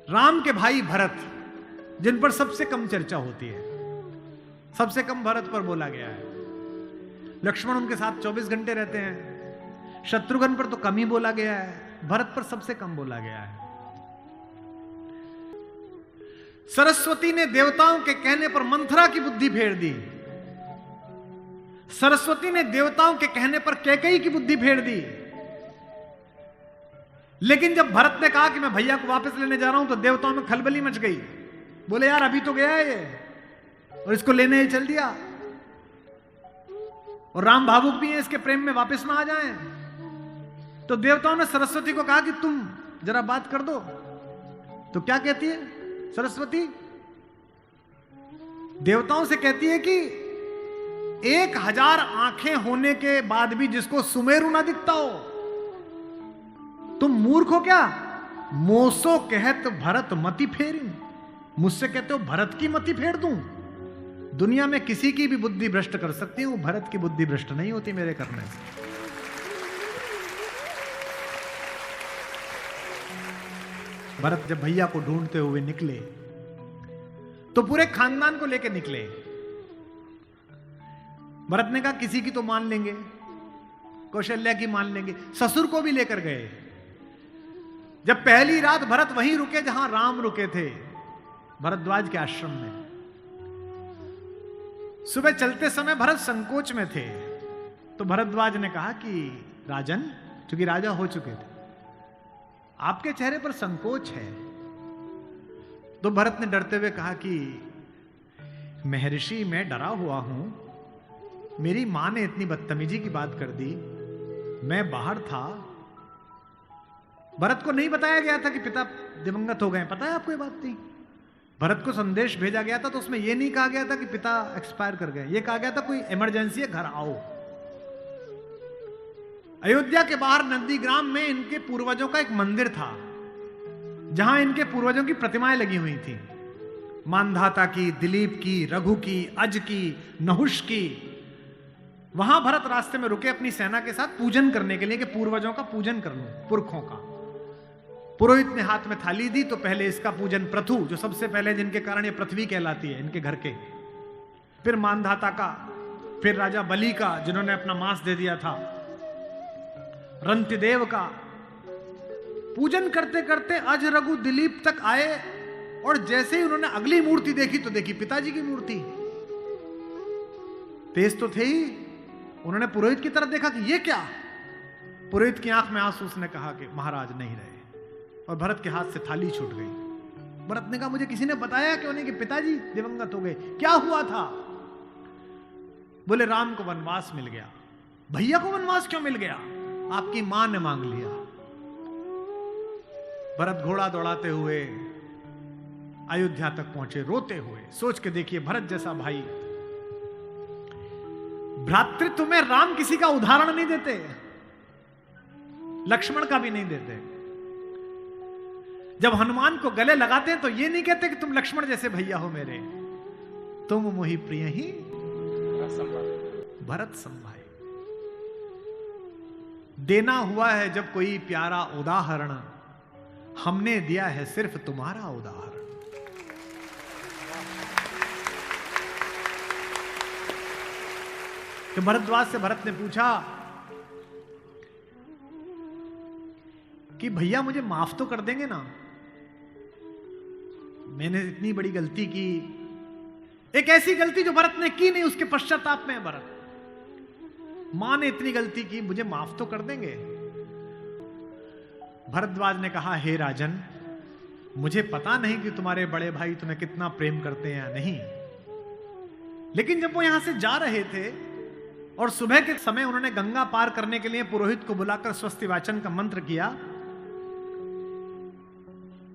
राम के भाई भरत, जिन पर सबसे कम चर्चा होती है, सबसे कम भरत पर बोला गया है। लक्ष्मण उनके साथ 24 घंटे रहते हैं। शत्रुघ्न पर तो कम ही बोला गया है, भरत पर सबसे कम बोला गया है। सरस्वती ने देवताओं के कहने पर मंथरा की बुद्धि फेर दी। सरस्वती ने देवताओं के कहने पर कैकेयी की बुद्धि फेर दी। लेकिन जब भरत ने कहा कि मैं भैया को वापस लेने जा रहा हूं, तो देवताओं में खलबली मच गई। बोले यार अभी तो गया है ये, और इसको लेने ही चल दिया, और राम भावुक भी है, इसके प्रेम में वापस ना आ जाएं। तो देवताओं ने सरस्वती को कहा कि तुम जरा बात कर दो। तो क्या कहती है सरस्वती? देवताओं से कहती है कि 1000 आंखें होने के बाद भी जिसको सुमेरु ना दिखता हो, तुम मूर्ख हो क्या? मोसो कहत भरत मति फेरी, मुझसे कहते हो भरत की मति फेर दूं? दुनिया में किसी की भी बुद्धि भ्रष्ट कर सकती हूं, भरत की बुद्धि भ्रष्ट नहीं होती मेरे करने से। भरत जब भैया को ढूंढते हुए निकले, तो पूरे खानदान को लेकर निकले। भरत ने कहा किसी की तो मान लेंगे, कौशल्या की मान लेंगे, ससुर को भी लेकर गए। जब पहली रात भरत वहीं रुके जहां राम रुके थे, भरद्वाज के आश्रम में। सुबह चलते समय भरत संकोच में थे, तो भरद्वाज ने कहा कि राजन, क्योंकि राजा हो चुके थे, आपके चेहरे पर संकोच है। तो भरत ने डरते हुए कहा कि महर्षि मैं डरा हुआ हूं, मेरी मां ने इतनी बदतमीजी की बात कर दी, मैं बाहर था। भरत को नहीं बताया गया था कि पिता दिवंगत हो गए, पता है आपको ये बात थी? भरत को संदेश भेजा गया था तो उसमें यह नहीं कहा गया था कि पिता एक्सपायर कर गए, यह कहा गया था कोई इमरजेंसी है, घर आओ। अयोध्या के बाहर नंदीग्राम में इनके पूर्वजों का एक मंदिर था, जहां इनके पूर्वजों की प्रतिमाएं लगी हुई थी। मानधाता की, दिलीप की, रघु की, अज की, नहुष की। वहां भरत रास्ते में रुके अपनी सेना के साथ पूजन करने के लिए, कि पूर्वजों का पूजन कर लूं, पुरखों का। पुरोहित ने हाथ में थाली दी, तो पहले इसका पूजन प्रथु, जो सबसे पहले जिनके कारण ये पृथ्वी कहलाती है, इनके घर के, फिर मानधाता का, फिर राजा बलि का जिन्होंने अपना मांस दे दिया था, रंतिदेव का। पूजन करते करते अज, रघु, दिलीप तक आए, और जैसे ही उन्होंने अगली मूर्ति देखी तो देखी पिताजी की मूर्ति। तेज तो थे ही, उन्होंने पुरोहित की तरफ देखा कि ये क्या? पुरोहित की आंख में आंसू, उसने कहा कि महाराज नहीं रहे, और भरत के हाथ से थाली छूट गई। भरत ने कहा मुझे किसी ने बताया क्यों नहीं कि पिताजी दिवंगत हो गए, क्या हुआ था? बोले राम को वनवास मिल गया। भैया को वनवास क्यों मिल गया? आपकी मां ने मांग लिया। भरत घोड़ा दौड़ाते हुए अयोध्या तक पहुंचे, रोते हुए। सोच के देखिए, भरत जैसा भाई, भ्रातृत्व में राम किसी का उदाहरण नहीं देते, लक्ष्मण का भी नहीं देते। जब हनुमान को गले लगाते हैं तो ये नहीं कहते कि तुम लक्ष्मण जैसे भैया हो मेरे, तुम मोहि प्रिय ही भरत संभाई। देना हुआ है जब कोई प्यारा उदाहरण, हमने दिया है सिर्फ तुम्हारा उदाहरण। तो भरद्वाज से भरत ने पूछा कि भैया मुझे माफ तो कर देंगे ना? मैंने इतनी बड़ी गलती की, एक ऐसी गलती जो भरत ने की नहीं, उसके पश्चाताप में भरत। मां ने इतनी गलती की, मुझे माफ तो कर देंगे? भरद्वाज ने कहा हे राजन, मुझे पता नहीं कि तुम्हारे बड़े भाई तुम्हें कितना प्रेम करते हैं या नहीं, लेकिन जब वो यहां से जा रहे थे और सुबह के समय उन्होंने गंगा पार करने के लिए पुरोहित को बुलाकर स्वस्ति वाचन का मंत्र किया,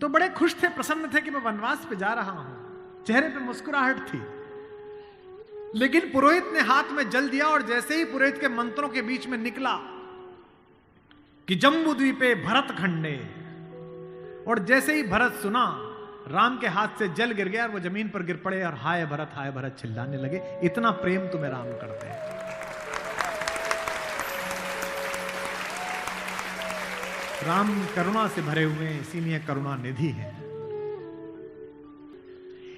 तो बड़े खुश थे, प्रसन्न थे कि मैं वनवास पे जा रहा हूं, चेहरे पे मुस्कुराहट थी। लेकिन पुरोहित ने हाथ में जल दिया, और जैसे ही पुरोहित के मंत्रों के बीच में निकला कि जम्बूद्वीपे भरत खंडे, और जैसे ही भरत सुना, राम के हाथ से जल गिर गया और वो जमीन पर गिर पड़े और हाय भरत चिल्लाने लगे। इतना प्रेम तुम्हें राम करते हैं। राम करुणा से भरे हुए, इसीलिए करुणा निधि है।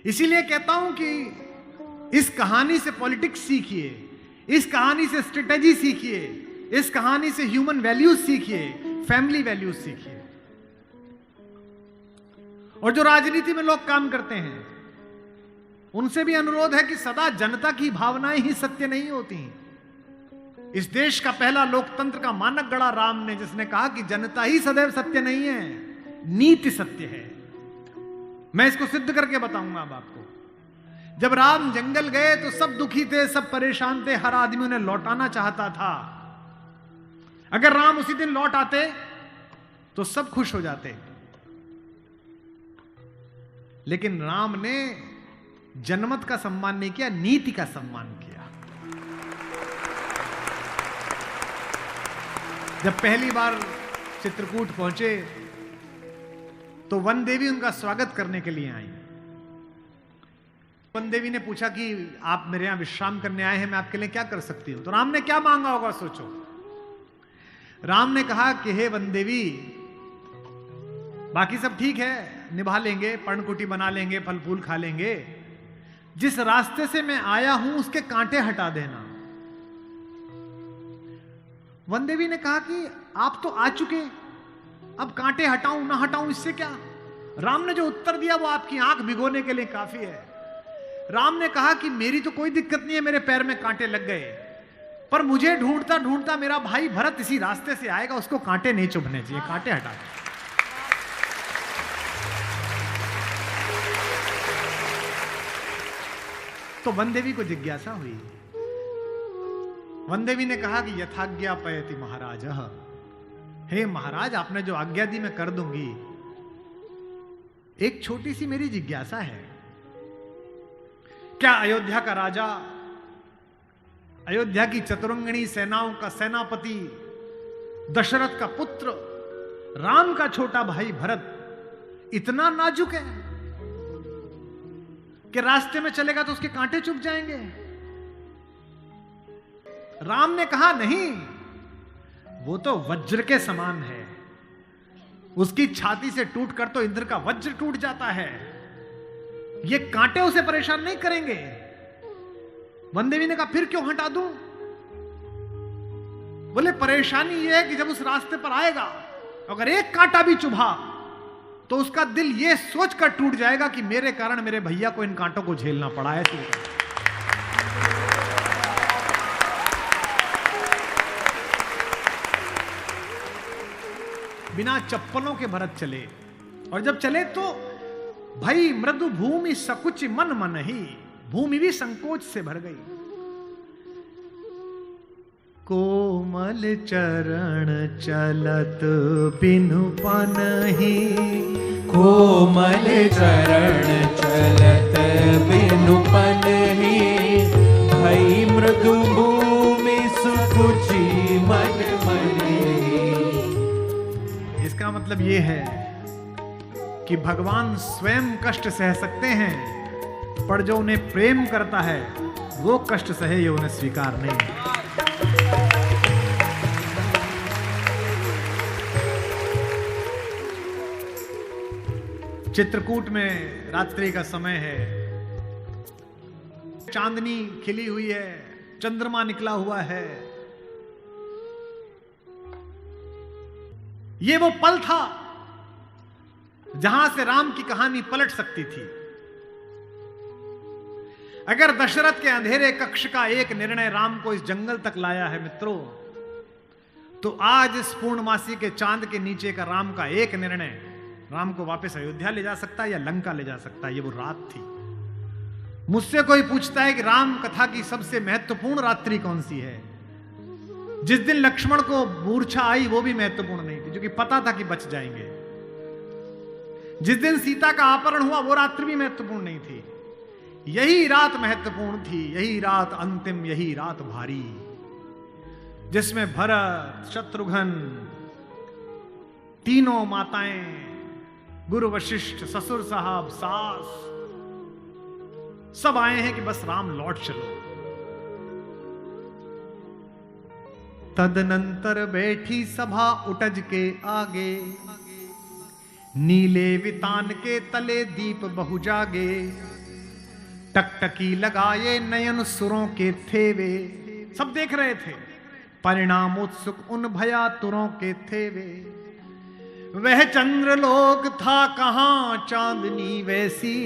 इसीलिए कहता हूं कि इस कहानी से पॉलिटिक्स सीखिए, इस कहानी से स्ट्रेटेजी सीखिए, इस कहानी से ह्यूमन वैल्यूज सीखिए, फैमिली वैल्यूज सीखिए। और जो राजनीति में लोग काम करते हैं उनसे भी अनुरोध है कि सदा जनता की भावनाएं ही सत्य नहीं होती। इस देश का पहला लोकतंत्र का मानक गढ़ा राम ने, जिसने कहा कि जनता ही सदैव सत्य नहीं है, नीति सत्य है। मैं इसको सिद्ध करके बताऊंगा अब आपको। जब राम जंगल गए तो सब दुखी थे, सब परेशान थे, हर आदमी उन्हें लौटाना चाहता था। अगर राम उसी दिन लौट आते तो सब खुश हो जाते। लेकिन राम ने जनमत का सम्मान नहीं किया, नीति का सम्मान किया। जब पहली बार चित्रकूट पहुंचे तो वन देवी उनका स्वागत करने के लिए आई। वन देवी ने पूछा कि आप मेरे यहां विश्राम करने आए हैं, मैं आपके लिए क्या कर सकती हूं। तो राम ने क्या मांगा होगा सोचो। राम ने कहा कि हे वन देवी, बाकी सब ठीक है, निभा लेंगे, पर्णकुटी बना लेंगे, फल फूल खा लेंगे, जिस रास्ते से मैं आया हूं उसके कांटे हटा देना। वन देवी ने कहा कि आप तो आ चुके, अब कांटे हटाऊं ना हटाऊं इससे क्या। राम ने जो उत्तर दिया वो आपकी आंख भिगोने के लिए काफी है। राम ने कहा कि मेरी तो कोई दिक्कत नहीं है, मेरे पैर में कांटे लग गए, पर मुझे ढूंढता ढूंढता मेरा भाई भरत इसी रास्ते से आएगा, उसको कांटे नहीं चुभने चाहिए, कांटे हटा दे। तो वन देवी को जिज्ञासा हुई। वन देवी ने कहा कि यथाज्ञा पयति महाराज, हे महाराज आपने जो आज्ञा दी मैं कर दूंगी। एक छोटी सी मेरी जिज्ञासा है, क्या अयोध्या का राजा, अयोध्या की चतुरंगिणी सेनाओं का सेनापति, दशरथ का पुत्र, राम का छोटा भाई भरत इतना नाजुक है कि रास्ते में चलेगा तो उसके कांटे चुभ जाएंगे? राम ने कहा नहीं, वो तो वज्र के समान है, उसकी छाती से टूटकर तो इंद्र का वज्र टूट जाता है, ये कांटे उसे परेशान नहीं करेंगे। वन देवी ने कहा फिर क्यों हटा दूं? बोले परेशानी यह है कि जब उस रास्ते पर आएगा अगर एक कांटा भी चुभा तो उसका दिल यह सोचकर टूट जाएगा कि मेरे कारण मेरे भैया को इन कांटों को झेलना पड़ा है। बिना चप्पलों के भरत चले, और जब चले तो भाई मृदु भूमि सकुच मन मन ही, भूमि भी संकोच से भर गई। कोमल चरण चलत बिनु पनहि, कोमल चरण चलत बिनु पनहि, भई मृदु भूमि सुकुचि मन मनि। इसका मतलब ये है कि भगवान स्वयं कष्ट सह सकते हैं, पर जो उन्हें प्रेम करता है वो कष्ट सहे ये उन्हें स्वीकार नहीं। चित्रकूट में रात्रि का समय है, चांदनी खिली हुई है, चंद्रमा निकला हुआ है। ये वो पल था जहां से राम की कहानी पलट सकती थी। अगर दशरथ के अंधेरे कक्ष का एक निर्णय राम को इस जंगल तक लाया है मित्रों, तो आज इस पूर्णमासी के चांद के नीचे का राम का एक निर्णय राम को वापस अयोध्या ले जा सकता है या लंका ले जा सकता है। ये वो रात थी। मुझसे कोई पूछता है कि राम कथा की सबसे महत्वपूर्ण रात्रि कौन सी है, जिस दिन लक्ष्मण को मूर्छा आई वो भी महत्वपूर्ण नहीं थी, क्योंकि पता था कि बच जाएंगे। जिस दिन सीता का अपहरण हुआ वो रात्रि भी महत्वपूर्ण नहीं थी। यही रात महत्वपूर्ण थी, यही रात अंतिम, यही रात भारी, जिसमें भरत, शत्रुघ्न, तीनों माताएं, गुरु वशिष्ठ, ससुर साहब, सास, सब आए हैं कि बस राम लौट चलो। तदनंतर बैठी सभा उटज के आगे, नीले वितान के तले दीप बहु जागे। टकटकी लगाए नयन सुरों के थे वे, सब देख रहे थे। परिणाम उत्सुक उन भया तुरों के थे वे, वह चंद्रलोक था कहां चांदनी वैसी।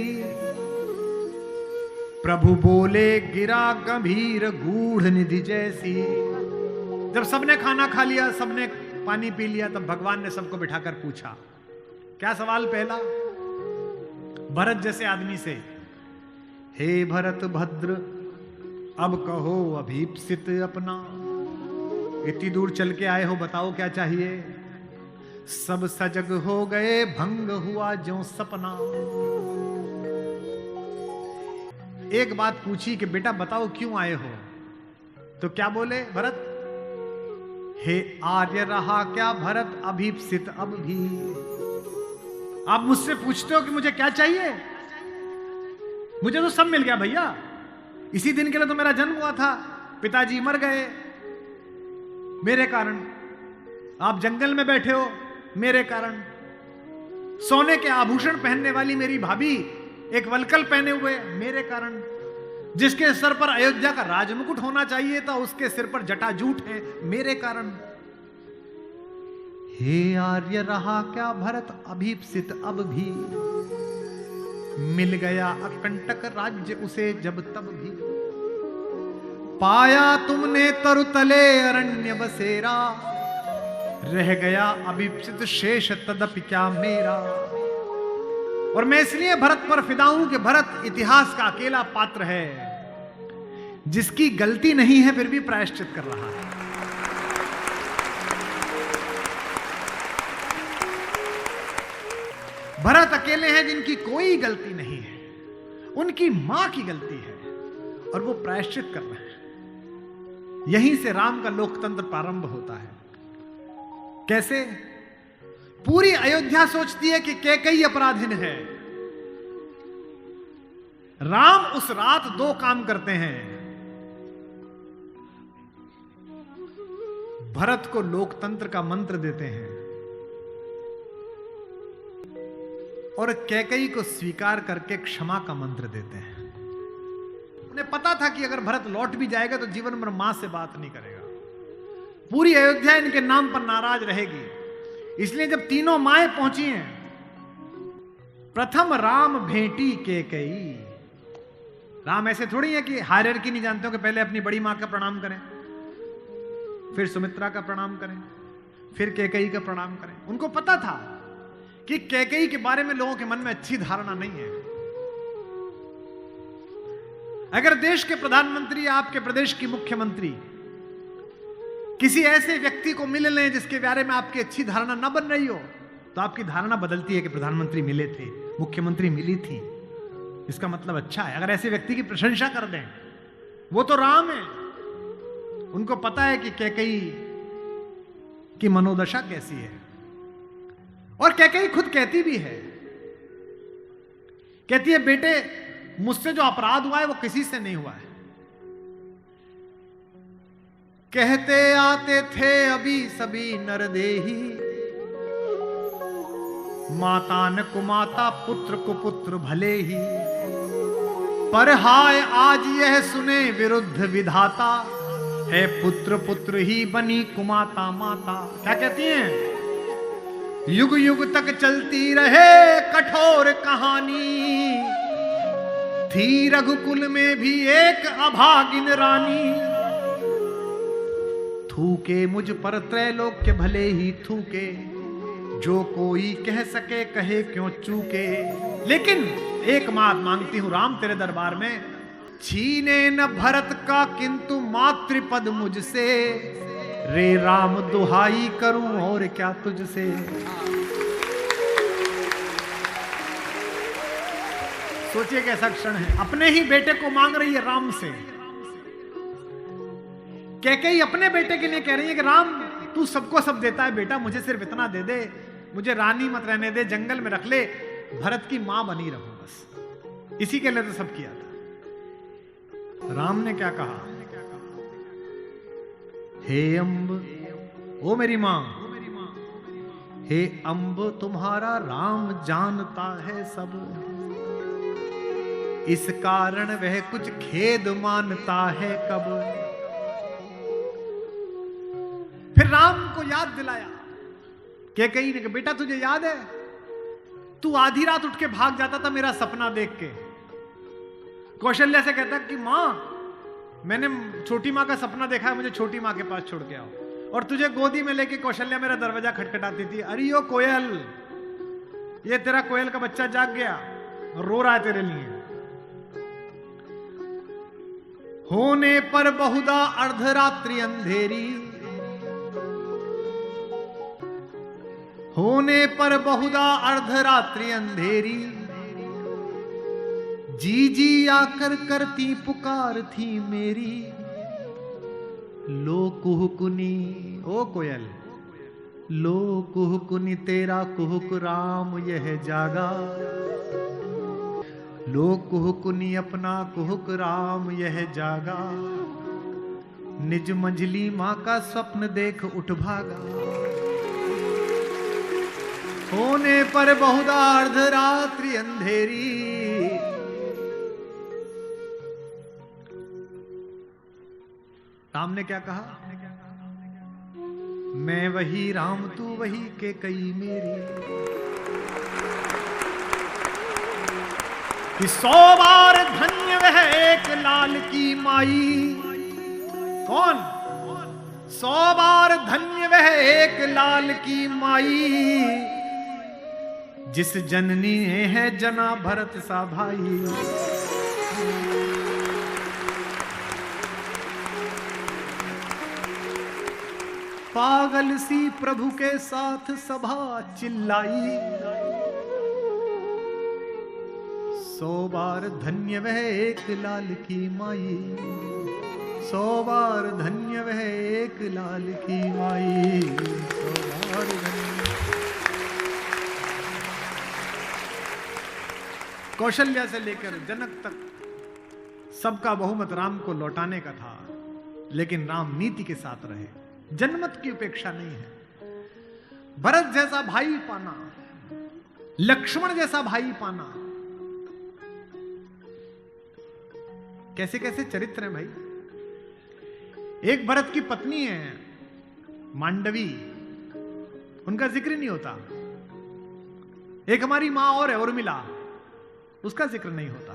प्रभु बोले गिरा गंभीर गूढ़ निधि जैसी। जब सबने खाना खा लिया, सबने पानी पी लिया, तब भगवान ने सबको बिठाकर पूछा। क्या सवाल पहला? भरत जैसे आदमी से, हे भरत भद्र अब कहो अभीप्सित अपना। इतनी दूर चल के आए हो, बताओ क्या चाहिए। सब सजग हो गए भंग हुआ ज्यों सपना। एक बात पूछी कि बेटा बताओ क्यों आए हो, तो क्या बोले भरत? हे आर्य रहा क्या भरत अभीप्सित अब भी। आप मुझसे पूछते हो कि मुझे क्या चाहिए? मुझे तो सब मिल गया भैया। इसी दिन के लिए तो मेरा जन्म हुआ था, पिताजी मर गए मेरे कारण, आप जंगल में बैठे हो मेरे कारण, सोने के आभूषण पहनने वाली मेरी भाभी एक वलकल पहने हुए मेरे कारण, जिसके सर पर अयोध्या का राजमुकुट होना चाहिए था उसके सिर पर जटाजूट है मेरे कारण। हे आर्य रहा क्या भरत अभीप्सित अब भी। मिल गया अकंटक राज्य उसे जब तब भी। पाया तुमने तरुतले अरण्य बसेरा, रह गया अभीप्सित शेष तदपि क्या मेरा। और मैं इसलिए भरत पर फिदा हूं कि भरत इतिहास का अकेला पात्र है जिसकी गलती नहीं है फिर भी प्रायश्चित कर रहा है। भरत अकेले हैं जिनकी कोई गलती नहीं है, उनकी मां की गलती है और वो प्रायश्चित कर रहे हैं। यहीं से राम का लोकतंत्र प्रारंभ होता है। कैसे? पूरी अयोध्या सोचती है कि कैकेयी अपराधिन है। राम उस रात 2 काम करते हैं। भरत को लोकतंत्र का मंत्र देते हैं और कैकेयी को स्वीकार करके क्षमा का मंत्र देते हैं। उन्हें पता था कि अगर भरत लौट भी जाएगा तो जीवन भर मां से बात नहीं करेगा, पूरी अयोध्या इनके नाम पर नाराज रहेगी। इसलिए जब तीनों माएं पहुंची हैं, प्रथम राम भेंटी कैकेयी। राम ऐसे थोड़ी है कि हायरार्की नहीं जानते हो कि पहले अपनी बड़ी मां का प्रणाम करें, फिर सुमित्रा का प्रणाम करें, फिर कैकेयी का प्रणाम करें। उनको पता था कि कैकेयी के बारे में लोगों के मन में अच्छी धारणा नहीं है। अगर देश के प्रधानमंत्री या आपके प्रदेश की मुख्यमंत्री किसी ऐसे व्यक्ति को मिल लें जिसके बारे में आपकी अच्छी धारणा न बन रही हो, तो आपकी धारणा बदलती है कि प्रधानमंत्री मिले थे, मुख्यमंत्री मिली थी, इसका मतलब अच्छा है। अगर ऐसे व्यक्ति की प्रशंसा कर दें, वो तो राम है, उनको पता है कि कैकेयी की मनोदशा कैसी है। और कैकेयी खुद कहती भी है, कहती है बेटे मुझसे जो अपराध हुआ है वो किसी से नहीं हुआ है। कहते आते थे अभी सभी नरदेही, माता न कुमाता पुत्र को पुत्र भले ही। पर हाय आज यह सुने विरुद्ध विधाता, है पुत्र पुत्र ही बनी कुमाता माता। क्या कहती हैं? युग युग तक चलती रहे कठोर कहानी, थी रघुकुल में भी एक अभागिन रानी। थूके मुझ पर त्रैलोक्य भले ही थूके, जो कोई कह सके कहे क्यों चूके। लेकिन एक बात मांगती हूं राम तेरे दरबार में, छीने न भरत का किंतु मातृपद मुझसे, रे राम दुहाई करूं और क्या तुझसे। सोचिए कैसा क्षण है, अपने ही बेटे को मांग रही है राम से। कैकेयी अपने बेटे के लिए कह रही है कि राम तू सबको सब देता है बेटा, मुझे सिर्फ इतना दे दे, मुझे रानी मत रहने दे, जंगल में रख ले, भरत की मां बनी रहूं बस। इसी के लिए तो सब किया था। राम ने क्या कहा? हे अम्ब, ओ मेरी मां, हे अम्ब तुम्हारा राम जानता है सब। इस कारण वह कुछ खेद मानता है कब। फिर राम को याद दिलाया। कैकेयी ने कहा, बेटा तुझे याद है तू आधी रात उठ के भाग जाता था मेरा सपना देख के। कौशल्या से कहता कि मां मैंने छोटी मां का सपना देखा है, मुझे छोटी मां के पास छोड़ के आओ। और तुझे गोदी में लेके कौशल्या मेरा दरवाजा खटखटाती थी, अरे ओ कोयल, ये तेरा कोयल का बच्चा जाग गया और रो रहा है तेरे लिए। होने पर बहुधा अर्धरात्रि अंधेरी, होने पर बहुधा अर्धरात्रि अंधेरी, जी जी आकर करती पुकार थी मेरी। लो कुहुकुनी, ओ कोयल, लो कुहुकुनी तेरा कुहुक राम यह जागा। लो कुहुकुनी अपना कुहुक राम यह जागा। निज मंझली मां का स्वप्न देख उठ भागा। होने पर बहुधा अर्धरात्रि अंधेरी, राम ने क्या कहा, मैं वही राम तू वही कैकेयी मेरी। कि 100 बार धन्य वह एक लाल की माई। कौन? 100 बार धन्य वह एक लाल की माई, जिस जननी है जना भरत सा भाई। पागल सी प्रभु के साथ सभा चिल्लाई। 100 बार धन्य वह एक लाल की माई। 100 बार धन्य वह एक लाल की माई। 100 बार धन्य। कौशल्या से लेकर जनक तक सबका बहुमत राम को लौटाने का था, लेकिन राम नीति के साथ रहे, जनमत की उपेक्षा नहीं है। भरत जैसा भाई पाना, लक्ष्मण जैसा भाई पाना, कैसे कैसे चरित्र हैं भाई। एक भरत की पत्नी है मांडवी, उनका जिक्र नहीं होता। एक हमारी मां और है उर्मिला, उसका जिक्र नहीं होता।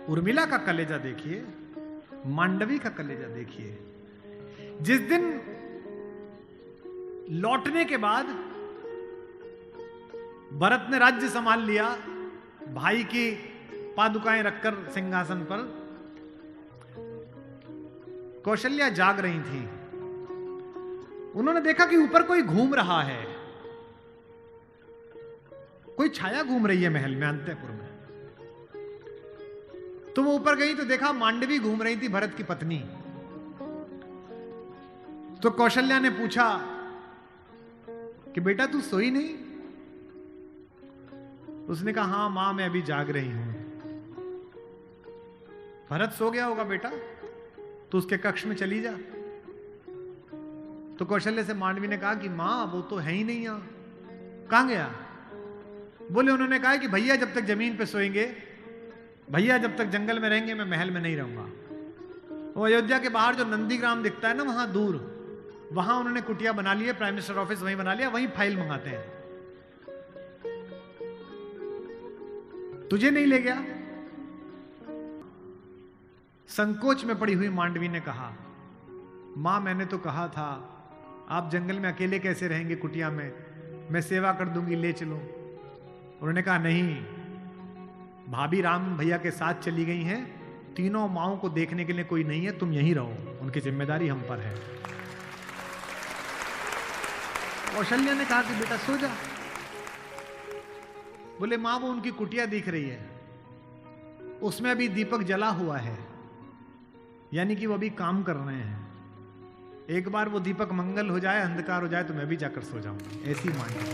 उर्मिला का कलेजा देखिए, मांडवी का कलेजा देखिए। जिस दिन लौटने के बाद भरत ने राज्य संभाल लिया, भाई की पादुकाएं रखकर सिंहासन पर, कौशल्या जाग रही थी। उन्होंने देखा कि ऊपर कोई घूम रहा है, कोई छाया घूम रही है महल में अंतःपुर में। तो वो ऊपर गई तो देखा मांडवी घूम रही थी, भरत की पत्नी। तो कौशल्या ने पूछा कि बेटा तू सोई नहीं? उसने कहा हां मां मैं अभी जाग रही हूं। भरत सो गया होगा बेटा, तो उसके कक्ष में चली जा। तो कौशल्या से मांडवी ने कहा कि मां वो तो है ही नहीं यहां, कहां गया? बोले उन्होंने कहा कि भैया जब तक जमीन पे सोएंगे, भैया जब तक जंगल में रहेंगे, मैं महल में नहीं रहूंगा। वो अयोध्या के बाहर जो नंदीग्राम दिखता है ना वहां दूर, वहां उन्होंने कुटिया बना ली है, प्राइम मिनिस्टर ऑफिस वहीं बना लिया, वहीं फाइल मंगाते हैं। तुझे नहीं ले गया? संकोच में पड़ी हुई मांडवी ने कहा, मां मैंने तो कहा था आप जंगल में अकेले कैसे रहेंगे कुटिया में, मैं सेवा कर दूंगी, ले चलो। उन्होंने कहा नहीं, भाभी राम भैया के साथ चली गई हैं, तीनों माओं को देखने के लिए कोई नहीं है, तुम यहीं रहो, उनकी जिम्मेदारी हम पर है। कौशल्या ने कहा कि बेटा सो जा। बोले मां वो उनकी कुटिया दिख रही है, उसमें अभी दीपक जला हुआ है, यानी कि वो अभी काम कर रहे हैं। एक बार वो दीपक मंगल हो जाए, अंधकार हो जाए, तो मैं भी जाकर सो जाऊंगी। ऐसी मांगी।